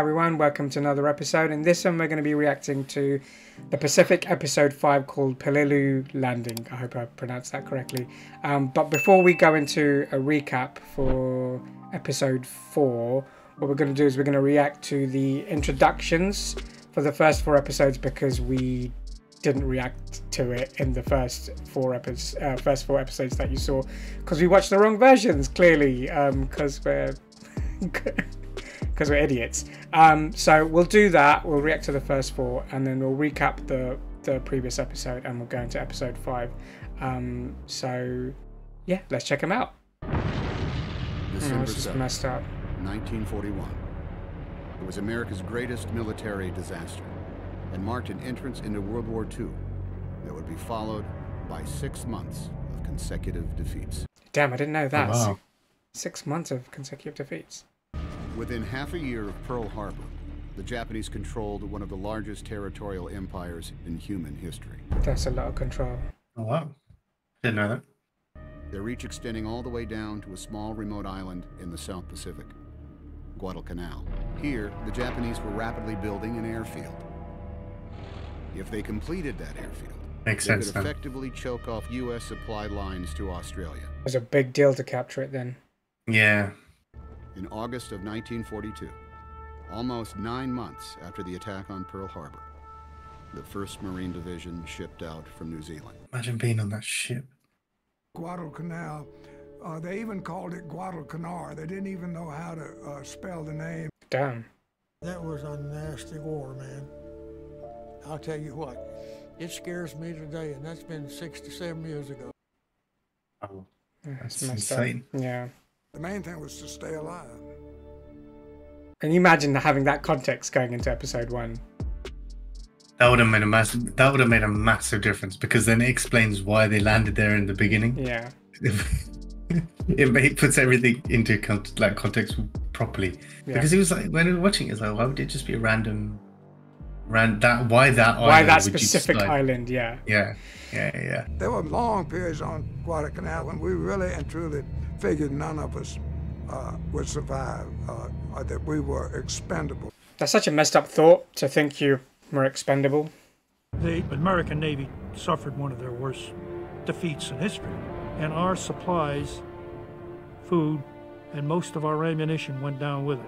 everyone, welcome to another episode. In this one we're going to be reacting to the Pacific episode 5 called Peleliu Landing. I hope I pronounced that correctly. But before we go into a recap for episode 4, what we're going to do is we're going to react to the introductions for the first 4 episodes because we didn't react to it in the first 4 episodes that you saw because we watched the wrong versions, clearly, because we're idiots. So we'll do that. We'll react to the first 4 and then we'll recap the previous episode and we'll go into episode 5. So yeah, let's check them out. December this is 7th, messed up. 1941. It was America's greatest military disaster and marked an entrance into World War II that would be followed by 6 months of consecutive defeats. Damn, I didn't know that. Oh, wow. 6 months of consecutive defeats. Within half a year of Pearl Harbor, the Japanese controlled one of the largest territorial empires in human history. That's a lot of control. Oh, wow. Didn't know that. Their reach extending all the way down to a small remote island in the South Pacific, Guadalcanal. Here, the Japanese were rapidly building an airfield. If they completed that airfield, Makes they sense could then. effectively choke off U.S. supply lines to Australia. It was a big deal to capture it then. Yeah. In August of 1942, almost 9 months after the attack on Pearl Harbor, the 1st Marine Division shipped out from New Zealand. Imagine being on that ship. Guadalcanal. They even called it Guadalcanar. They didn't even know how to spell the name. Damn. That was a nasty war, man. I'll tell you what, it scares me today, and that's been 6 to 7 years ago. Oh, That's that's messed insane. up. Yeah. The main thing was to stay alive. Can you imagine having that context going into episode 1? That would have made a massive. That would have made a massive difference because then it explains why they landed there in the beginning. Yeah. It puts everything into context properly. Yeah. Because it was like when we were watching, it's like, why would it just be a random? Why that island? Why that would you specific decide? island? Yeah. Yeah. There were long periods on Guadalcanal when we really and truly figured none of us would survive, or that we were expendable. That's such a messed up thought to think you were expendable. The American Navy suffered one of their worst defeats in history, and our supplies, food, and most of our ammunition went down with it.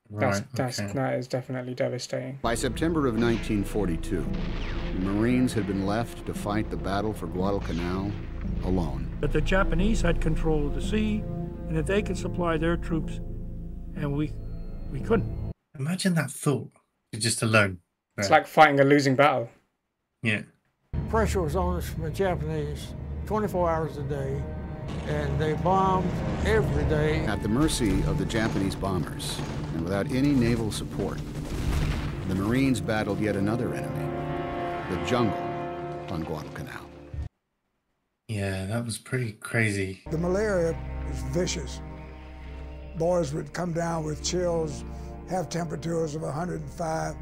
Right. That is definitely devastating. By September of 1942, the Marines had been left to fight the battle for Guadalcanal alone. But the Japanese had control of the sea, and that they could supply their troops, and we couldn't. Imagine that thought, just alone. It's like fighting a losing battle. Yeah. Pressure was on us from the Japanese 24 hours a day, and they bombed every day. At the mercy of the Japanese bombers, and without any naval support, the Marines battled yet another enemy, the jungle on Guadalcanal. Yeah, that was pretty crazy. The malaria was vicious. Boys would come down with chills, have temperatures of 105.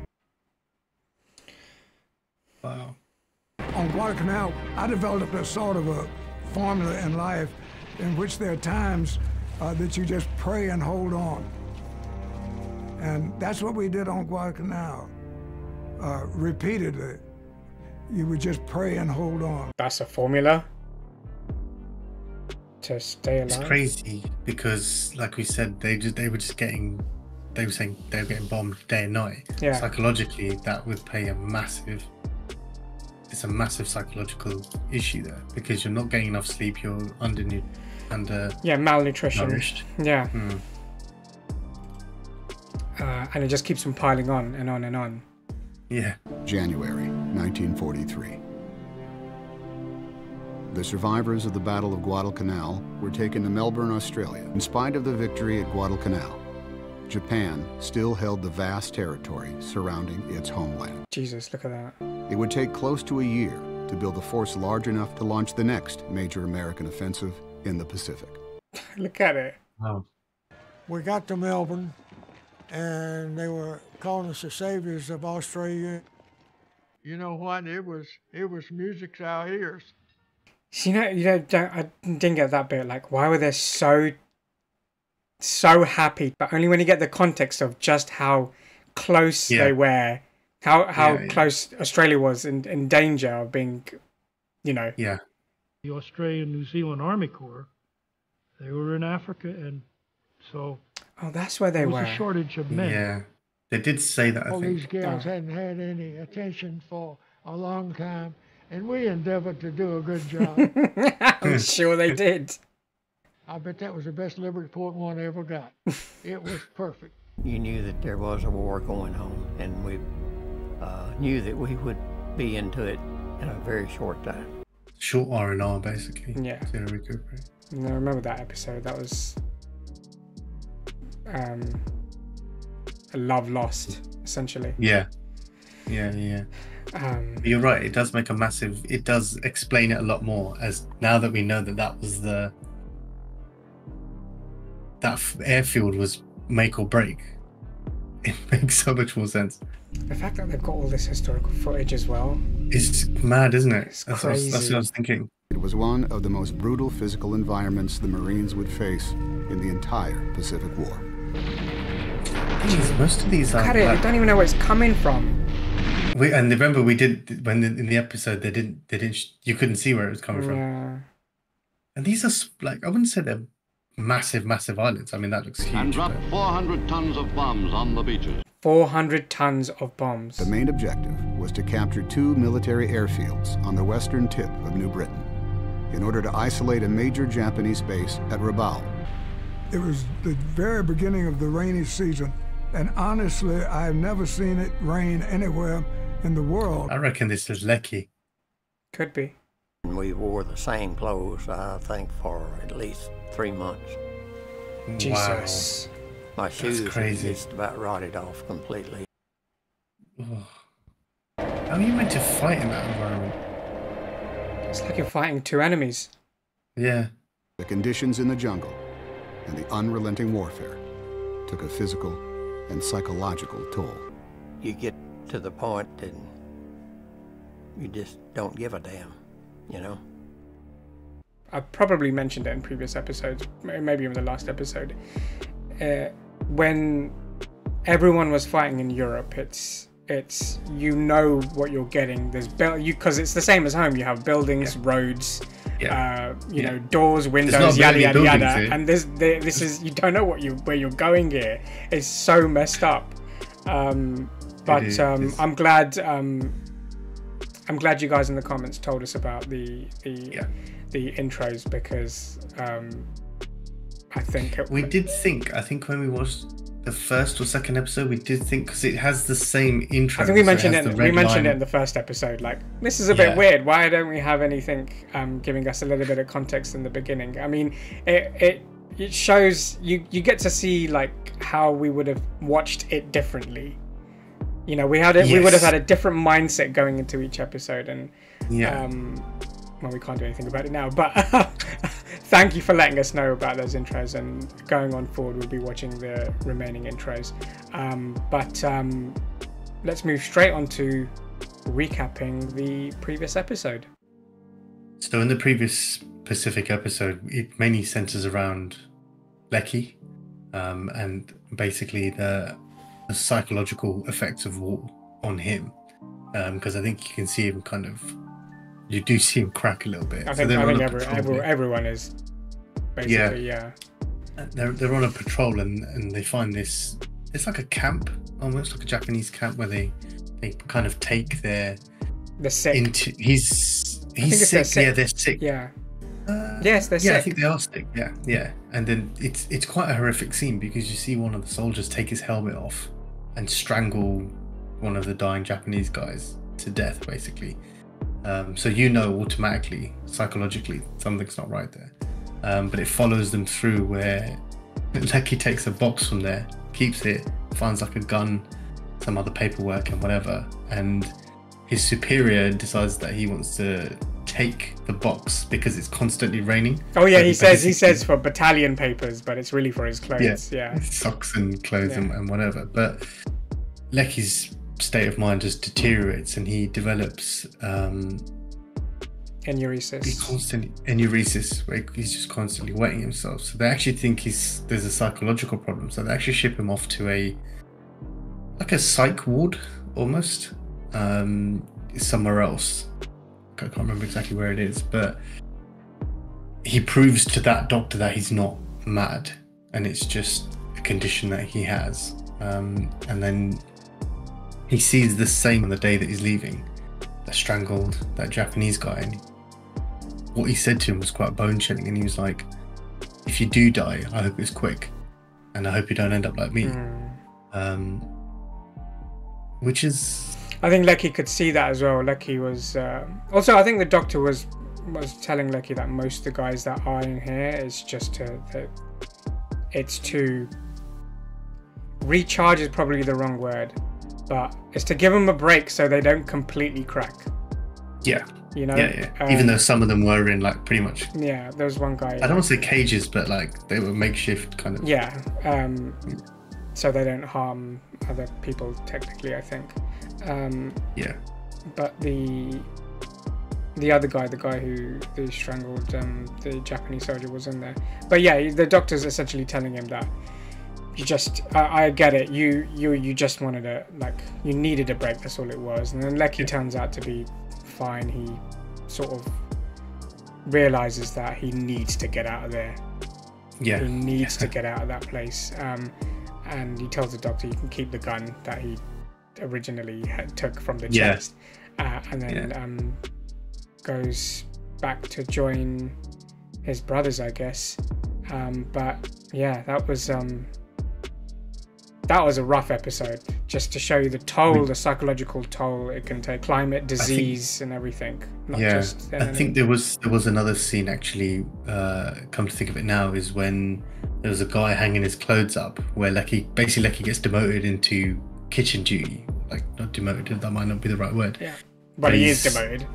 Wow. On Guadalcanal, I developed a sort of a formula in life in which there are times that you just pray and hold on. And that's what we did on Guadalcanal. Repeatedly, you would just pray and hold on. That's a formula to stay alive. It's crazy because, like we said, they were saying they were getting bombed day and night. Yeah. Psychologically, that would play a massive. It's a massive psychological issue there because you're not getting enough sleep. You're Yeah, malnutrition. nourished. Yeah. Mm. And it just keeps on piling on and on and on. Yeah. January 1943. The survivors of the Battle of Guadalcanal were taken to Melbourne, Australia. In spite of the victory at Guadalcanal, Japan still held the vast territory surrounding its homeland. Jesus, look at that. It would take close to a year to build a force large enough to launch the next major American offensive in the Pacific. Look at it. Wow. We got to Melbourne, and they were calling us the saviors of Australia. You know what? It was music to our ears. So, I didn't get that bit. Like, why were there so so happy, but only when you get the context of just how close they were, how close Australia was in danger of being, Yeah. The Australian New Zealand Army Corps, they were in Africa, and so Oh, that's where they there was were. a shortage of men. Yeah. They did say that, I All think. these gals hadn't had any attention for a long time, and we endeavored to do a good job. I'm sure they did. I bet that was the best Liberty Port one I ever got. It was perfect. You knew that there was a war going on, and we knew that we would be into it in a very short time. Short R&R, basically. Yeah. To recuperate. And I remember that episode. That was a love lost, essentially. Yeah. You're right. It does make it does explain it a lot more, as now that we know that was that airfield was make or break. It makes so much more sense. The fact that they've got all this historical footage as well. It's mad, isn't it? It's that's crazy. That's what I was thinking. It was one of the most brutal physical environments the Marines would face in the entire Pacific War. Jeez, most of these are. Look at it. I don't even know where it's coming from. And remember, we did when in the episode they didn't. You couldn't see where it was coming from. Yeah. And these are like, I wouldn't say they're massive islands. I mean, that looks huge. And dropped 400 tons of bombs on the beaches. 400 tons of bombs. The main objective was to capture 2 military airfields on the western tip of New Britain in order to isolate a major Japanese base at Rabaul. It was the very beginning of the rainy season, and honestly, I've never seen it rain anywhere in the world. I reckon this is Lecky. Could be. We wore the same clothes, I think, for at least 3 months. Jesus. My shoes had crazy. just about rotted off completely. Wow. How are you meant to fight in that environment? It's like you're fighting 2 enemies. Yeah. The conditions in the jungle and the unrelenting warfare took a physical and psychological toll. You get to the point that you just don't give a damn, you know? I've probably mentioned it in previous episodes, maybe even the last episode. When everyone was fighting in Europe, it's you know what you're getting. There's because it's the same as home. You have buildings, roads, you know, doors, windows, yada yada yada. And this is, you don't know where you're going here. It's so messed up. But I'm glad you guys in the comments told us about the intros, because I think we did think. I think when we watched the first or second episode, we did think, because it has the same intro. I think we mentioned it. We mentioned it in the first episode. Like, this is a bit weird. Why don't we have anything giving us a little bit of context in the beginning? I mean, it shows you get to see like how we would have watched it differently. You know, we would have had a different mindset going into each episode, and well, we can't do anything about it now, but thank you for letting us know about those intros, and going on forward we'll be watching the remaining intros. But let's move straight on to recapping the previous episode. So in the previous Pacific episode, it mainly centers around Lecky, and basically the psychological effects of war on him, because I think you can see him you do see him crack a little bit. I think everyone is basically, They're on a patrol, and they find this. It's like a camp, almost like a Japanese camp, where they kind of take the sick. He's sick. Yeah, they're sick. Yeah. Yes, they're sick. Yeah, I think they are sick. Yeah. And then it's quite a horrific scene, because you see one of the soldiers take his helmet off and strangle one of the dying Japanese guys to death, basically. So you know automatically, psychologically, something's not right there. But it follows them through where Lecky takes a box from there, keeps it, finds like a gun, some other paperwork and whatever, and his superior decides that he wants to take the box because it's constantly raining. Oh yeah, he says for battalion papers, but it's really for his clothes. Yeah. Socks and clothes and whatever. But Lecky's state of mind just deteriorates, and he develops Enuresis. constantly enuresis, where he's just constantly wetting himself. So they actually think there's a psychological problem. So they actually ship him off to a psych ward almost, somewhere else. I can't remember exactly where it is, but he proves to that doctor that he's not mad, and it's just a condition that he has. And then he sees the same on the day that he's leaving, that strangled that Japanese guy, and what he said to him was quite bone-chilling, and he was like, if you do die, I hope it's quick, and I hope you don't end up like me. Which is... I think Lecky could see that as well. Lecky was... also, I think the doctor was telling Lecky that most of the guys that are in here is just it's to... Recharge is probably the wrong word, but it's to give them a break so they don't completely crack. Yeah. You know? Yeah. Even though some of them were in, like, pretty much... Yeah, there was one guy... I don't want to say cages, but, like, they were makeshift kind of... Yeah. So they don't harm other people, technically, I think. Yeah. But the other guy, the guy who strangled the Japanese soldier, was in there. But yeah, the doctor's essentially telling him that you just... I get it. You just wanted to, like, you needed a break. That's all it was. And then Lecky turns out to be fine. He sort of realizes that he needs to get out of there. Yeah. He needs to get out of that place. And he tells the doctor you can keep the gun that he originally took from the chest. And then goes back to join his brothers, I guess. But yeah, that was a rough episode, just to show you the toll, the psychological toll it can take, climate, disease, and everything. I think there was another scene actually. Come to think of it now, is when there was a guy hanging his clothes up, where Lecky gets demoted into kitchen duty. Like, not demoted, that might not be the right word. Yeah, but he is demoted.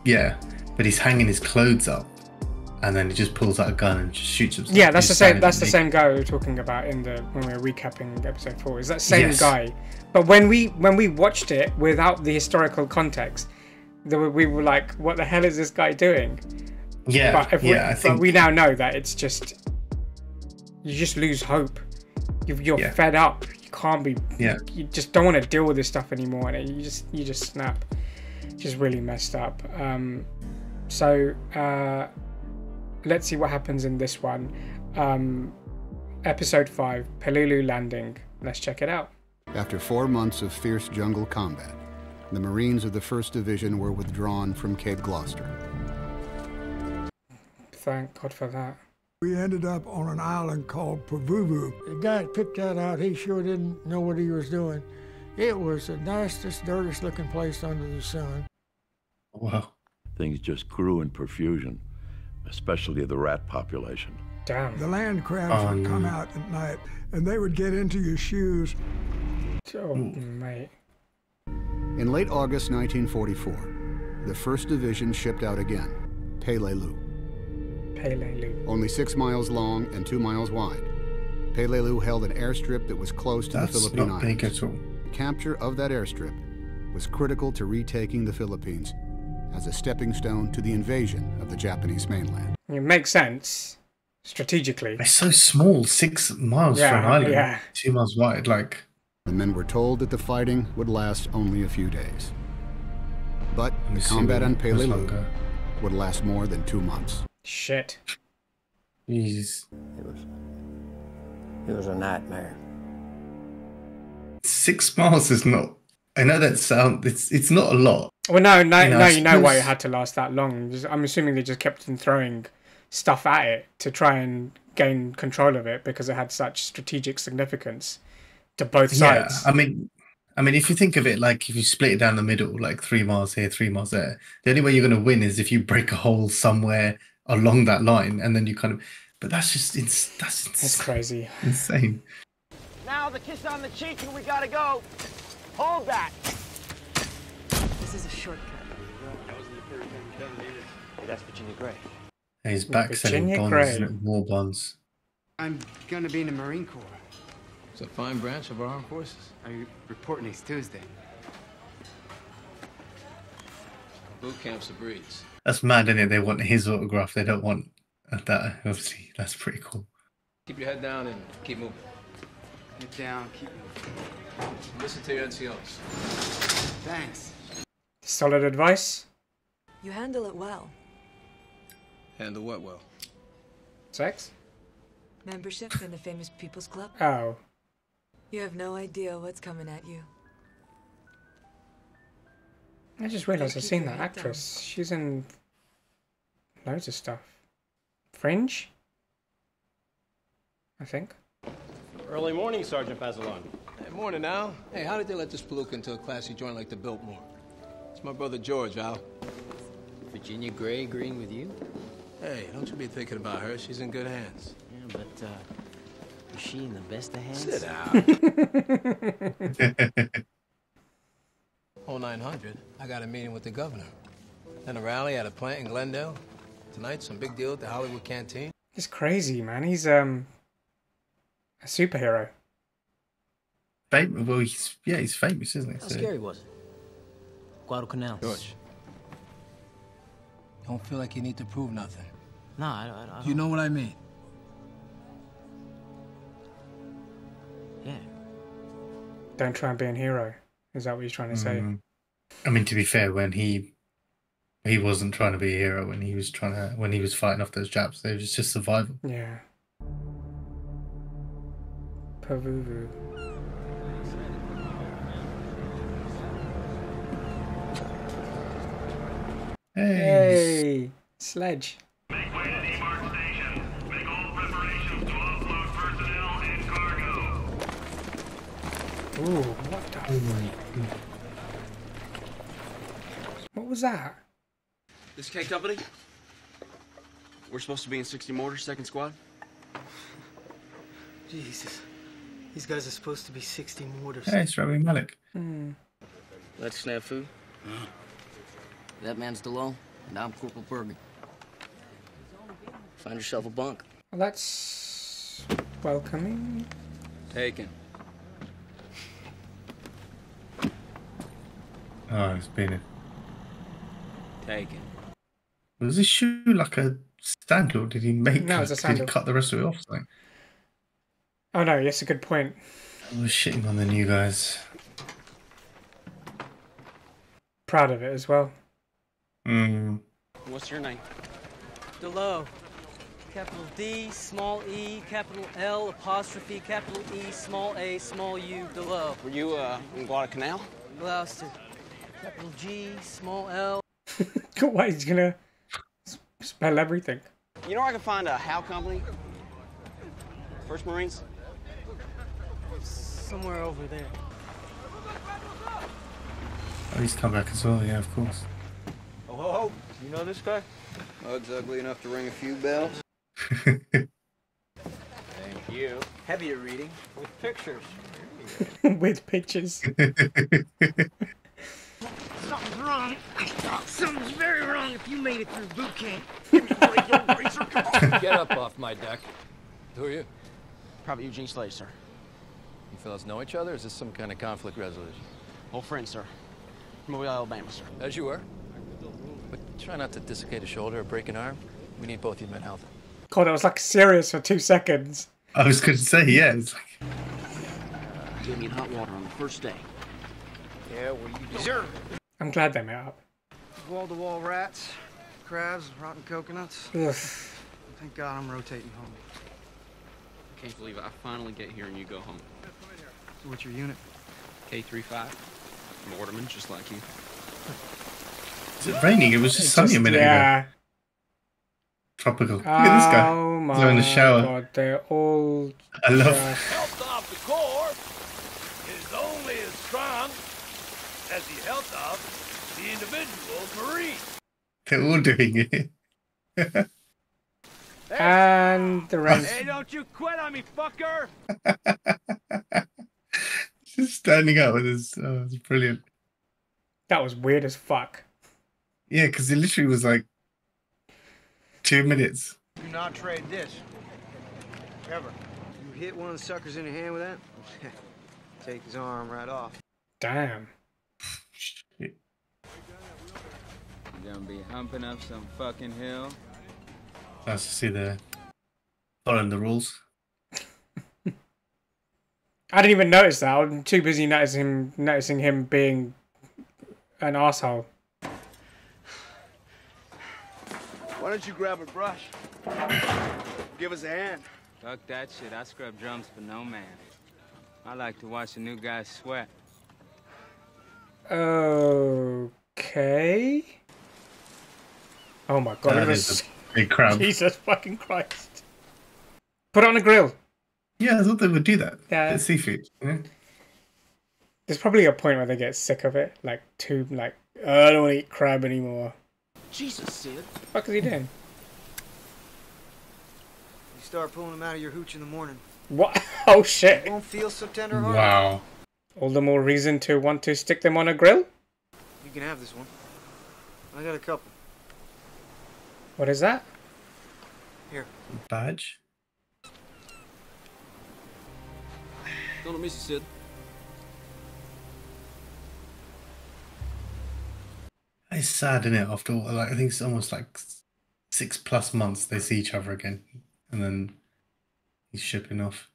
Yeah, but he's hanging his clothes up, and then he just pulls out a gun and just shoots himself. Yeah, that's the same. That's the same guy we were talking about when we were recapping episode 4. Is that same guy? But when we watched it without the historical context, we were like, "What the hell is this guy doing?" Yeah, but we now know that it's just you just lose hope. You're fed up. You can't be. Yeah. You just don't want to deal with this stuff anymore, and you just snap. Just really messed up. Let's see what happens in this one. Episode 5, Peleliu Landing. Let's check it out. After 4 months of fierce jungle combat, the Marines of the 1st Division were withdrawn from Cape Gloucester. Thank God for that. We ended up on an island called Pavuvu. The guy that picked that out, he sure didn't know what he was doing. It was the nastiest, dirtiest looking place under the sun. Wow. Things just grew in profusion, especially the rat population. Damn. The land crabs would come out at night, and they would get into your shoes. Oh, mate. In late August 1944, the 1st Division shipped out again, Peleliu. Only 6 miles long and 2 miles wide, Peleliu held an airstrip that was close to the Philippine Islands. Big at all. The capture of that airstrip was critical to retaking the Philippines as a stepping stone to the invasion of the Japanese mainland. It makes sense strategically. It's so small, 6 miles for an island, 2 miles wide. Like, the men were told that the fighting would last only a few days, but the combat on Peleliu would last more than 2 months. Shit. Jeez. It was a nightmare. 6 miles is not. I know that sound. It's not a lot. Well, no, you know why it had to last that long. I'm assuming they just kept on throwing stuff at it to try and gain control of it because it had such strategic significance to both sides. Yeah, I mean, if you think of it, like, if you split it down the middle, like 3 miles here, 3 miles there, the only way you're going to win is if you break a hole somewhere along that line, and then you kind of. But that's just that's crazy. Insane. Now the kiss on the cheek, and we gotta go. Hold that. This is a shortcut. Hey, that's Virginia Gray. And he's back selling bonds, war bonds. I'm gonna be in the Marine Corps. It's a fine branch of our armed forces. I report next Tuesday. Boot camp's a breeze. That's mad, isn't it? They want his autograph. They don't want that. Obviously, that's pretty cool. Keep your head down and keep moving. Get down, keep moving. Listen to your NCOs. Thanks. Solid advice. You handle it well. Handle what well? Sex? Membership in the famous People's Club? Oh. You have no idea what's coming at you. I just realised I've seen that actress. She's in loads of stuff. Fringe? I think. Early morning, Sergeant Bazelon. Hey, morning, Al. Hey, how did they let this palooka into a classy joint like the Biltmore? It's my brother George, Al. Virginia Gray agreeing with you? Hey, don't you be thinking about her. She's in good hands. Yeah, but, is she in the best of hands? Sit down. Oh, 900. I got a meeting with the governor. Then a rally at a plant in Glendale. Tonight, some big deal at the Hollywood Canteen. He's crazy, man. He's a superhero. Well, he's famous, isn't he? How scary was it? Guadalcanal. George. Don't feel like you need to prove nothing. No, I don't. You know what I mean? Yeah. Don't try and be a hero. Is that what he's trying to say? I mean, to be fair, when he wasn't trying to be a hero, when he was fighting off those Japs, it was just survival. Yeah. Pavuvu. Hey, Sledge. Make way to demarc station. Make all preparations to offload personnel and cargo. Ooh, what the? What was that? This K Company? We're supposed to be in 60 mortars, second squad? Jesus. These guys are supposed to be 60 mortars. Hey, it's Rami Malek. That's snafu. That man's DeLone, and I'm Corporal Bergen. Find yourself a bunk. Well, that's welcoming. Taken. Oh, it's been. Taken. Was his shoe like a sandal? Did he make? No, it's a sandal. Did he cut the rest of it off? Something? Oh no, yes, a good point. I was shitting on the new guys. Proud of it as well. What's your name? DeLoe. Capital D, small e, capital L, apostrophe, capital E, small a, small u, DeLoe. Were you in Guadalcanal? Gloucester. Capital G, small L. Why he's gonna spell everything? You know where I can find a Howe Company? First Marines? Somewhere over there. Oh, he's come back as well. Yeah, of course. Oh, ho, ho. You know this guy? Mug's ugly enough to ring a few bells. Thank you. Heavier reading with pictures. With pictures. Something's wrong. Something's very wrong if you made it through boot camp. Get up off my deck. Who are you? Private Eugene Slade, sir. You fellas know each other, or is this some kind of conflict resolution? Old friend, sir. From Mobile, Alabama, sir. As you were. But try not to dislocate a shoulder or break an arm. We need both your men healthy. God, that was like serious for 2 seconds. I was going to say, yeah. It's like... Gave me hot water on the first day. Yeah, well, you deserve it. I'm glad they met up. Wall-to-wall rats, crabs, rotten coconuts. Ugh. Thank God I'm rotating home. Can't believe it. I finally get here and you go home. So what's your unit? K-35. Mortarman, just like you. Is it raining? It was just sunny a minute ago. Tropical. Look at this guy. Oh my He's in the shower. God, they're all. I love. Health of the Corps is only as strong as the health of the individual Marine. They're all doing it. And the rest. Hey, don't you quit on me, fucker! Just standing up with his. Oh, it's brilliant. That was weird as fuck. Yeah, because it literally was like 2 minutes. Do not trade this. Ever. You hit one of the suckers in the hand with that? Take his arm right off. Damn. Shit. We're gonna be humping up some fucking hill. Nice to see they're following the rules. I didn't even notice that. I'm too busy noticing him being an asshole. Why don't you grab a brush? Give us a hand. Fuck that shit. I scrub drums for no man. I like to watch a new guy sweat. Okay. Oh my god, That is a big crab. Jesus fucking Christ. Put it on a grill. Yeah, I thought they would do that. Yeah. It's seafood. Yeah. There's probably a point where they get sick of it. Like, I don't want to eat crab anymore. Jesus, Sid. What the fuck is he doing? You start pulling them out of your hooch in the morning. What? Oh shit. You won't feel so tender-hearted. Wow. All the more reason to want to stick them on a grill? You can have this one. I got a couple. What is that? Here. Badge? Don't miss you, Sid. It's sad, isn't it? After all, I think it's almost like 6+ months they see each other again, and then he's shipping off.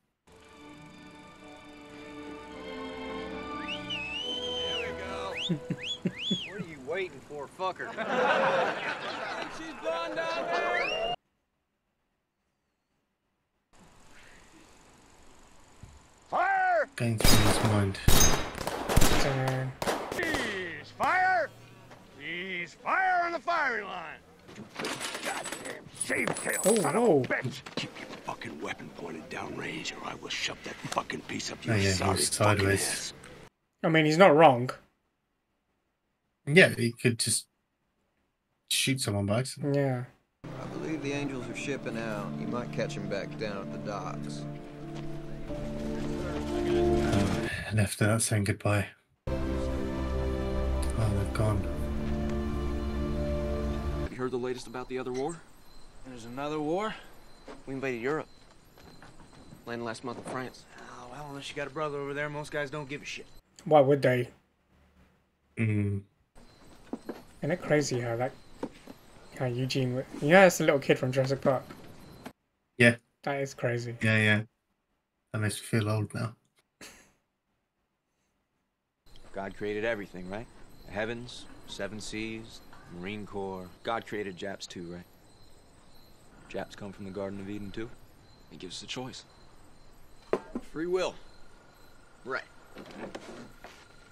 What are you waiting for, fucker? She's gone down there. Fire! Going through his mind. Please, fire! Please, fire on the firing line! Goddamn shave-tail Oh, son no. of a bitch! Keep your fucking weapon pointed downrange, or I will shove that fucking piece up Oh your yeah, he sorry was fucking sideways. ass. I mean, he's not wrong. Yeah, he could just shoot someone by accident. Yeah. I believe the Angels are shipping out. You might catch them back down at the docks. And after that, saying goodbye. Oh, they've gone. Have you heard the latest about the other war? There's another war? We invaded Europe. Landed last month in France. Oh, well, unless you got a brother over there, most guys don't give a shit. Why would they? Mm. Isn't it crazy how Eugene... Yeah, it's the little kid from Jurassic Park. Yeah. That is crazy. Yeah, yeah. That makes me feel old now. God created everything, right? The heavens, 7 seas, Marine Corps. God created Japs too, right? Japs come from the Garden of Eden too. He gives us a choice. Free will. Right.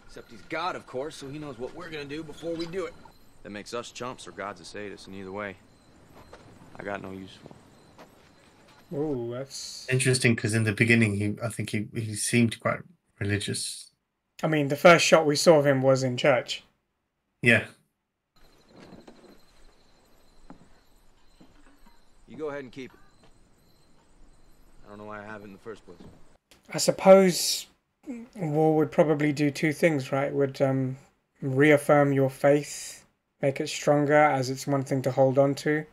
Except he's God, of course, so he knows what we're gonna do before we do it. That makes us chumps or God's a sadist, and either way, I got no use for him. Oh, that's interesting because in the beginning, I think he seemed quite religious. I mean, the first shot we saw of him was in church. Yeah. You go ahead and keep it. I don't know why I have it in the first place. I suppose war would probably do two things, right? Would reaffirm your faith, make it stronger, as it's one thing to hold on to.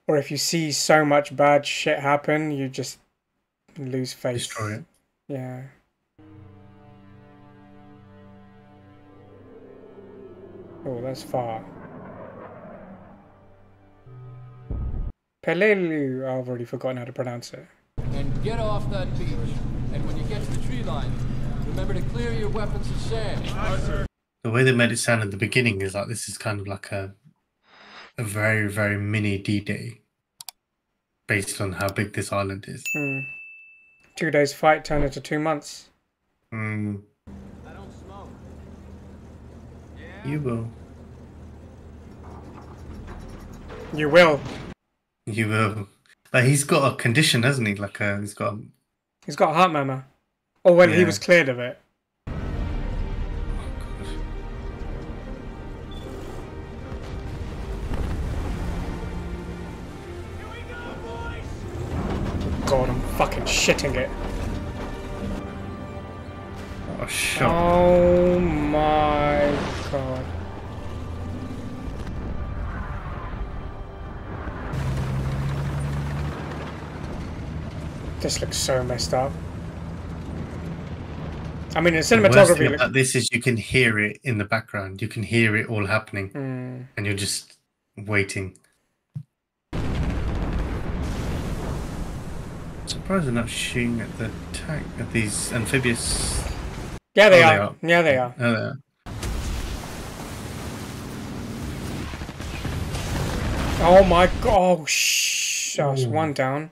Or if you see so much bad shit happen, you just lose faith. Destroy it. Yeah. Oh, that's far. Peleliu, I've already forgotten how to pronounce it. And get off that beach. And when you get to the tree line, remember to clear your weapons of sand. The way they made it sound at the beginning is like this is kind of like a very, very mini D-Day based on how big this island is. 2 days fight turned into 2 months. Mm. I don't smoke. You will. You will. You will. Like he's got a condition, hasn't he? Like he's got a heart murmur. Or when he Yeah. was cleared of it. God, I'm fucking shitting it. Oh, shot. Oh my god. This looks so messed up. I mean, the The worst thing cinematography. about this is you can hear it in the background. You can hear it all happening, and you're just waiting. Surprised they're not shooting at the tank, at these amphibious. Yeah, they are. Yeah, they are. Oh, they are. Oh my god! Oh, shh! That's one down.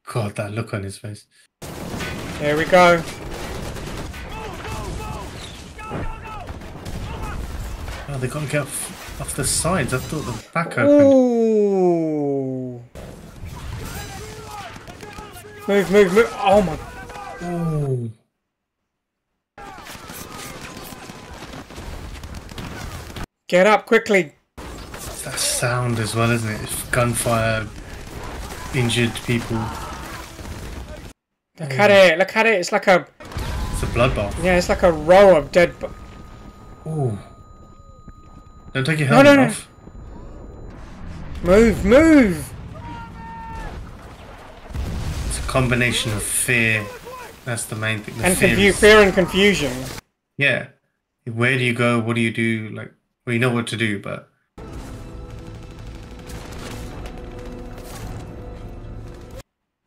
God, that look on his face. Here we go. Oh, they got to get off the sides. I thought the back opened. Ooh. Move, move, move. Oh my. Ooh. Get up quickly. It's that sound as well, isn't it? It's gunfire, injured people. Look at it. Look at it. It's like a. It's a bloodbath. Yeah, it's like a row of dead. Ooh. Don't take your helmet off. Move, move. It's a combination of fear. That's the main thing. The And fear, fear and confusion. Yeah. Where do you go? What do you do? Like, well, you know what to do, but.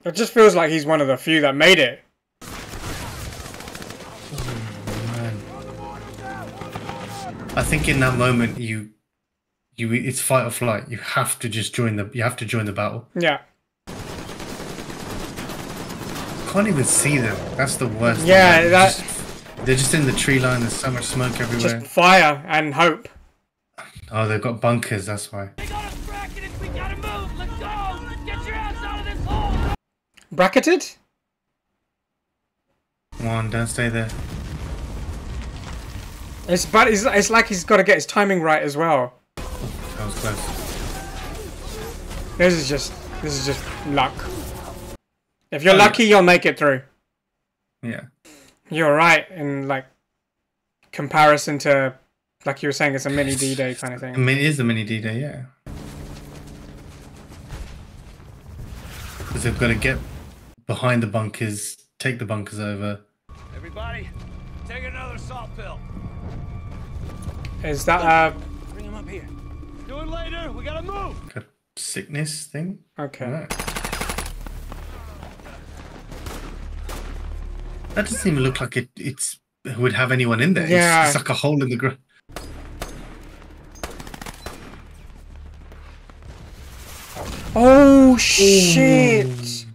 It just feels like he's one of the few that made it. I think in that moment it's fight or flight. You have to just join the battle. Yeah. Can't even see them. That's the worst. Yeah, they're just in the tree line. There's so much smoke everywhere. Just fire and hope. Oh, they've got bunkers. That's why. Bracketed? Come on, don't stay there. It's like he's got to get his timing right as well. That was close. This is just luck. If you're lucky, you'll make it through. Yeah. You're right in like comparison to, like you were saying, it's a mini D-Day kind of thing. I mean, it is a mini D-Day, yeah. Because they've got to get behind the bunkers, take the bunkers over. Everybody, take another salt pill. Is that Bring him up here. Do it later. We gotta move. Got a sickness thing? Okay. Right. That doesn't even look like it would have anyone in there. Yeah. It's like a hole in the ground. Oh shit!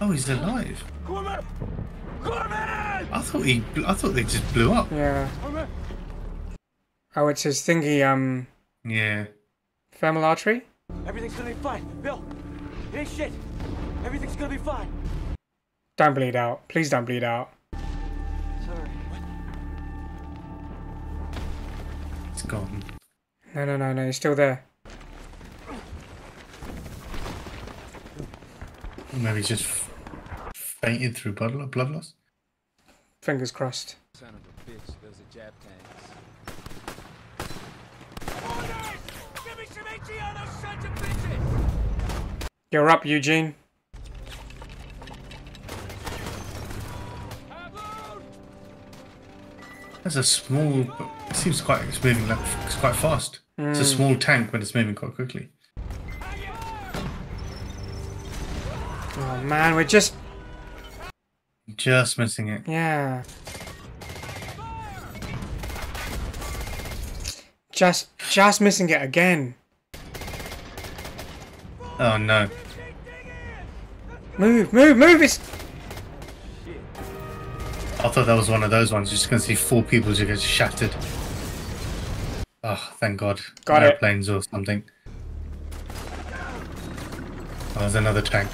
Oh, he's alive. I thought they just blew up. Yeah. Oh, it's his thingy. Yeah. Femoral artery. Everything's gonna be fine. Bill, it ain't shit. Everything's gonna be fine. Don't bleed out. Please don't bleed out. Sorry. It's gone. No, he's still there. Maybe he's just fainted through blood loss. Fingers crossed. Son of a bitch, those are Jap tanks. Give me some HE on those sons of bitches. You're up, Eugene. That's a small. It seems it's moving like it's quite fast. It's a small tank, but it's moving quite quickly. Oh man, we're just missing it. Yeah. Just missing it again. Oh no. Move! It's... I thought that was one of those ones. You're just going to see 4 people just get shattered. Oh, thank God. Got it. Airplanes or something. Oh, there's another tank.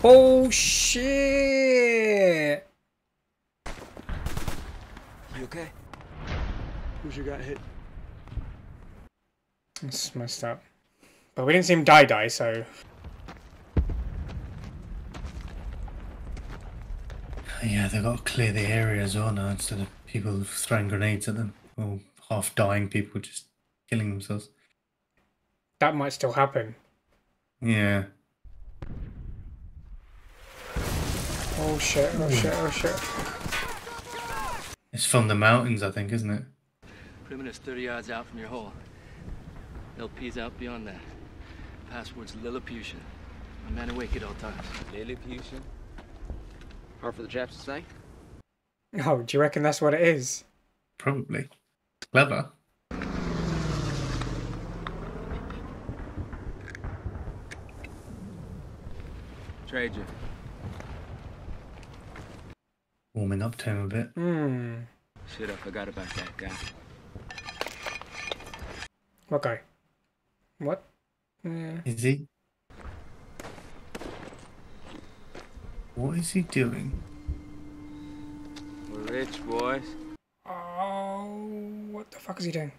Oh shit! You okay? Who's your guy hit? It's messed up. But we didn't see him die, so... Yeah, they've got to clear the area as well now instead of people throwing grenades at them, or half dying people just killing themselves. That might still happen. Yeah. Oh shit, oh shit, oh shit. It's from the mountains, I think, isn't it? Perimeter's 30 yards out from your hole. LP's out beyond that. Password's Lilliputian. My man awake at all times. Lilliputian? Hard for the Japs to say? Oh, do you reckon that's what it is? Probably. Clever. Trade you. Warming up to him a bit. Hmm. Shit, I forgot about that guy. What guy? What? Yeah. Is he? What is he doing? We're rich, boys. Oh, what the fuck is he doing?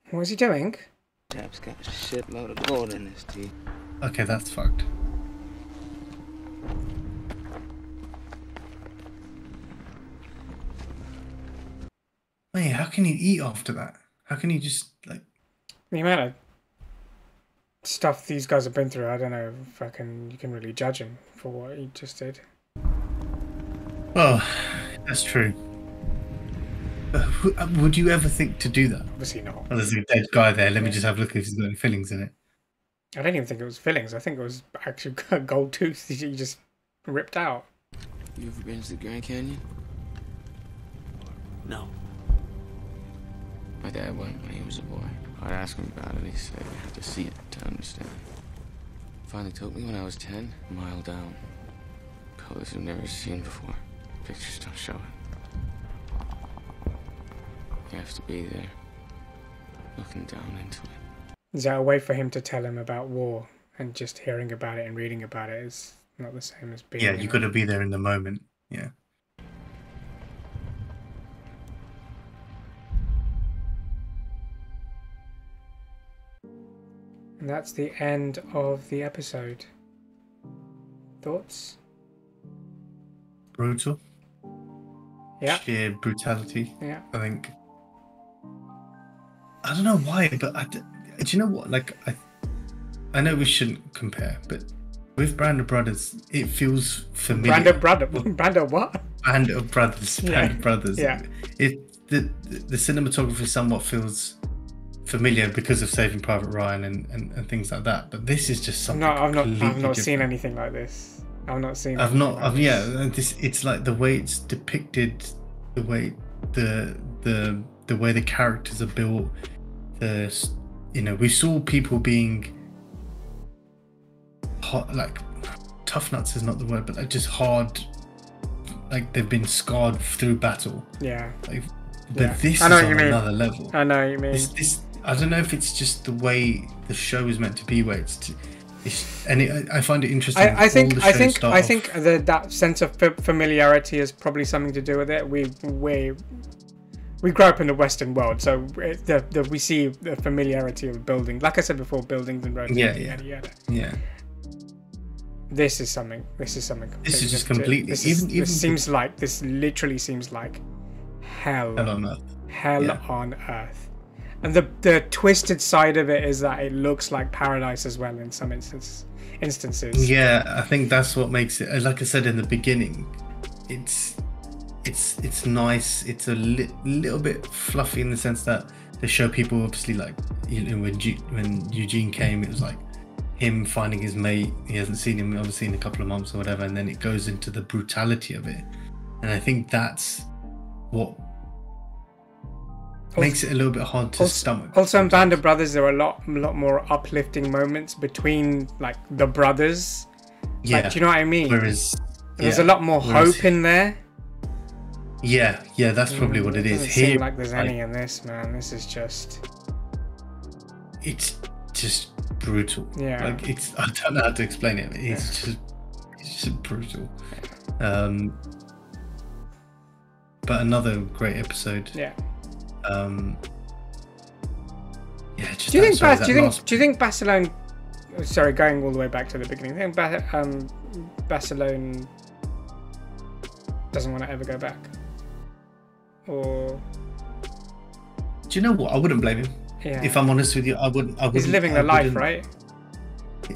What is he doing? Chap's got a shitload of gold in his teeth. Okay, that's fucked. Wait, how can you eat after that? How can you just, like... The amount of stuff these guys have been through, I don't know if you can really judge him for what he just did. Well, that's true. Would you ever think to do that? Obviously not. Oh, there's a dead guy there. Let me just have a look if he's got any fillings in it. I don't even think it was fillings. I think it was actually a gold tooth that he just ripped out. You ever been to the Grand Canyon? No. My dad went when he was a boy. I'd ask him about it. He said you have to see it to understand. Finally took me when I was 10, a mile down. Colors I've never seen before. Pictures don't show it. You have to be there, looking down into it. Is that a way for him to tell him about war, and just hearing about it and reading about it is not the same as being... Yeah, you got to be there in the moment. Yeah. And that's the end of the episode. Thoughts? Brutal. Yeah. Sheer brutality. Yeah. I think. I don't know why, but do you know what? Like, I know we shouldn't compare, but with Band of Brothers, it feels familiar. Band of what? Band of Brothers. Band of Brothers. Yeah. The cinematography somewhat feels familiar because of Saving Private Ryan and things like that, but this is just something. I've not different. seen anything like this. It's like the way it's depicted, the way the way the characters are built. We saw people being hot, like tough nuts is not the word, but like just hard, like they've been scarred through battle. Yeah. But this is on another level. I know what you mean. This I don't know if it's just the way the show is meant to be, where I find it interesting. I think that sense of familiarity is probably something to do with it. We grow up in the Western world, so we see the familiarity of building. Like I said before, buildings and roads. Yeah. This is something. This is just completely. This literally seems like hell on earth. Hell on earth. And the twisted side of it is that it looks like paradise as well in some instances. Yeah, I think that's what makes it. Like I said in the beginning, it's nice. It's a little bit fluffy in the sense that they show people obviously like when Eugene came, it was like him finding his mate. He hasn't seen him obviously in a couple of months or whatever, and then it goes into the brutality of it. And I think that's what makes it a little bit hard to stomach. Also, in Band of Brothers, there are a lot more uplifting moments between like the brothers. Yeah, like, do you know what I mean? Whereas there's a lot more hope in there. Yeah, that's probably what it is. Doesn't seem like there's any in this, man. This is just. It's just brutal. Yeah. Like I don't know how to explain it. It's just brutal. But another great episode. Yeah. Do you think Barcelona? Sorry, going all the way back to the beginning. I think Barcelona doesn't want to ever go back. or? Do you know what? I wouldn't blame him. Yeah. If I'm honest with you, I wouldn't. He's living the life, right?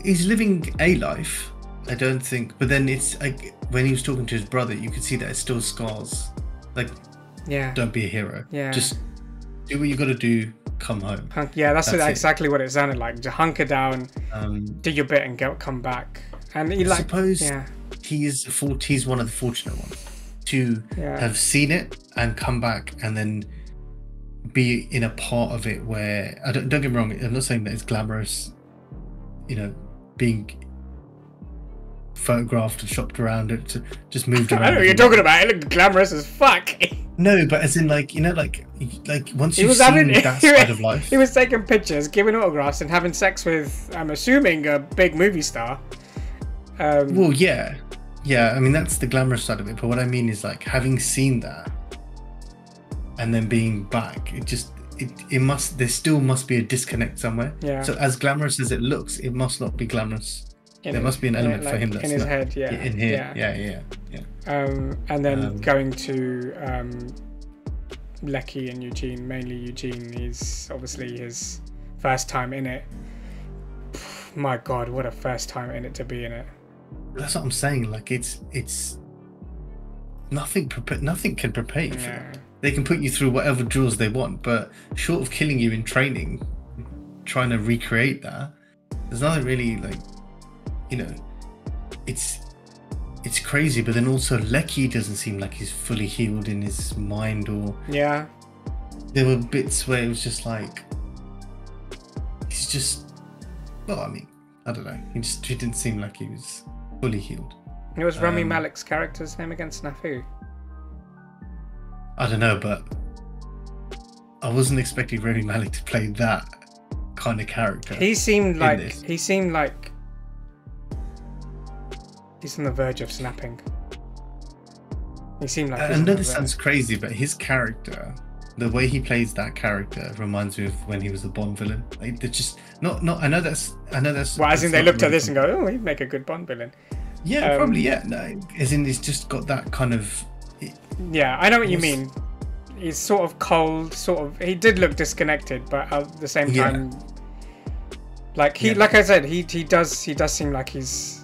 He's living a life. I don't think. But then it's like when he was talking to his brother, you could see that it's still scars. Like, yeah, don't be a hero. Yeah. Just do what you got to do. Come home. Yeah, that's exactly what it sounded like. Just hunker down, do your bit, and come back. And he I suppose yeah, he's one of the fortunate ones to have seen it and come back and then be in a part of it where don't get me wrong. I'm not saying that it's glamorous, you know, being photographed and shopped around it, just moved around. I don't know what you're talking about. It looked glamorous as fuck. No, but as in like, you know, like once you've seen that side of life. He was taking pictures, giving autographs, and having sex with, I'm assuming, a big movie star. Well, yeah. I mean, that's the glamorous side of it. But what I mean is like having seen that and then being back, there still must be a disconnect somewhere. Yeah. So as glamorous as it looks, it must not be glamorous. There must be an element for him that's in his head, yeah. In here, yeah. And then going to Lecky and Eugene, mainly Eugene, is obviously his first time in it. My God, what a first time in it to be in it. That's what I'm saying. Like it's nothing can prepare you for it. They can put you through whatever drills they want, but short of killing you in training, trying to recreate that, there's nothing really like. You know, it's crazy, but then also Lecky doesn't seem like he's fully healed in his mind, or there were bits where it was just like he's just, well, I mean, I don't know, he didn't seem like he was fully healed. It was Rami Malek's character's name against Snafu. I don't know, but I wasn't expecting Rami Malek to play that kind of character. He seemed like he's on the verge of snapping. He seemed like. I know this sounds crazy, but his character, the way he plays that character, reminds me of when he was the Bond villain. Like, they're just not. I know that's. Well, as in they looked at this and go, "Oh, he'd make a good Bond villain." Yeah, probably. Yeah, no, as in he's just got that kind of. Yeah, I know what you mean. He's sort of cold, He did look disconnected, but at the same time, like I said, he does seem like he's.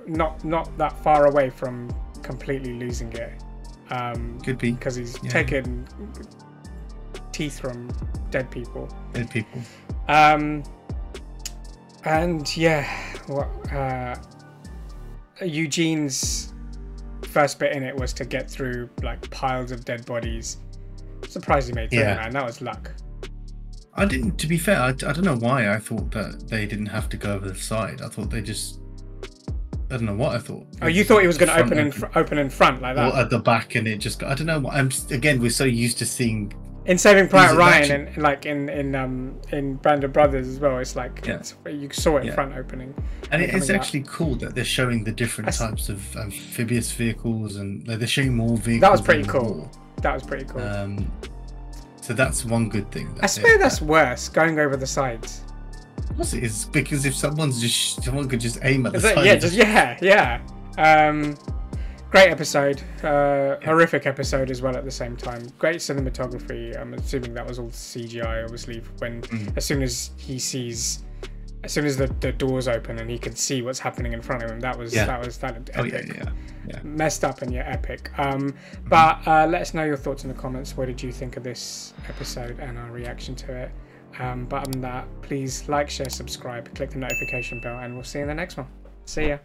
Not that far away from completely losing it. Could be because he's taken teeth from dead people. And Eugene's first bit in it was to get through like piles of dead bodies. Surprised he made through, man. That was luck. I didn't. To be fair, I don't know why I thought that they didn't have to go over the side. I thought they just. I don't know what I thought. Oh, you thought it was going to open in front like that? Or at the back, and it just got. I don't know. We're so used to seeing in Saving Private Ryan and like in Band of Brothers as well. It's like you saw it in front opening. And it's actually cool that they're showing the different types of amphibious vehicles, and like, they're showing more vehicles. That was pretty cool. So that's one good thing. I swear that's worse, going over the sides. Of course it is, because if someone could just aim at the side. Great episode, horrific episode as well at the same time. Great cinematography. I'm assuming that was all CGI, obviously. As soon as the doors open and he can see what's happening in front of him, that was epic. Oh, yeah. Messed up and yet epic. But let us know your thoughts in the comments. What did you think of this episode and our reaction to it? But other than that, please like, share, subscribe, click the notification bell, and we'll see you in the next one. See ya.